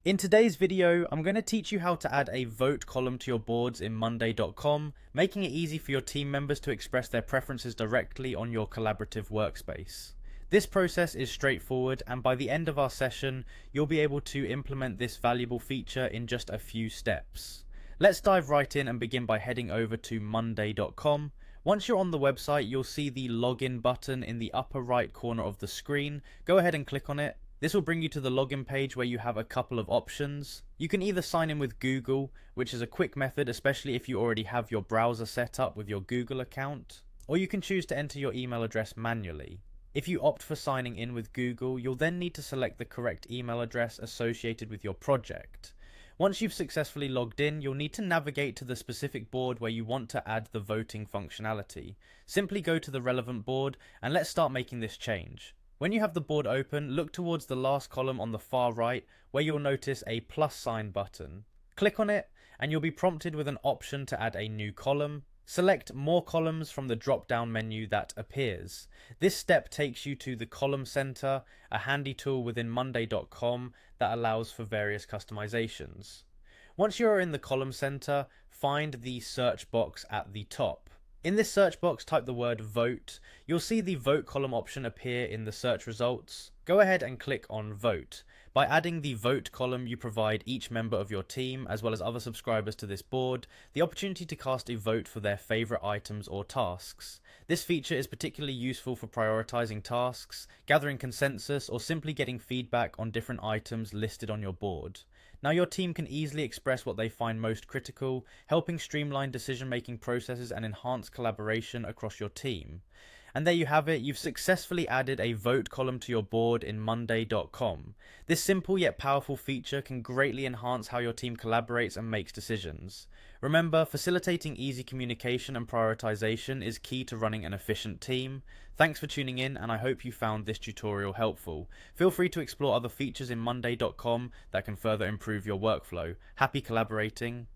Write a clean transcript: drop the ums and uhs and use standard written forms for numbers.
In today's video, I'm going to teach you how to add a vote column to your boards in Monday.com, making it easy for your team members to express their preferences directly on your collaborative workspace. This process is straightforward, and by the end of our session, you'll be able to implement this valuable feature in just a few steps. Let's dive right in and begin by heading over to Monday.com. Once you're on the website, you'll see the login button in the upper right corner of the screen. Go ahead and click on it. This will bring you to the login page where you have a couple of options. You can either sign in with Google, which is a quick method, especially if you already have your browser set up with your Google account, or you can choose to enter your email address manually. If you opt for signing in with Google, you'll then need to select the correct email address associated with your project. Once you've successfully logged in, you'll need to navigate to the specific board where you want to add the voting functionality. Simply go to the relevant board and let's start making this change. When you have the board open, look towards the last column on the far right where you'll notice a plus sign button. Click on it and you'll be prompted with an option to add a new column. Select more columns from the drop-down menu that appears. This step takes you to the column center, a handy tool within Monday.com that allows for various customizations. Once you're in the column center, find the search box at the top. In this search box, type the word vote. You'll see the vote column option appear in the search results. Go ahead and click on vote. By adding the vote column, you provide each member of your team, as well as other subscribers to this board, the opportunity to cast a vote for their favorite items or tasks. This feature is particularly useful for prioritizing tasks, gathering consensus, or simply getting feedback on different items listed on your board. Now your team can easily express what they find most critical, helping streamline decision-making processes and enhance collaboration across your team. And there you have it, you've successfully added a vote column to your board in Monday.com. This simple yet powerful feature can greatly enhance how your team collaborates and makes decisions. Remember, facilitating easy communication and prioritization is key to running an efficient team. Thanks for tuning in, and I hope you found this tutorial helpful. Feel free to explore other features in Monday.com that can further improve your workflow. Happy collaborating.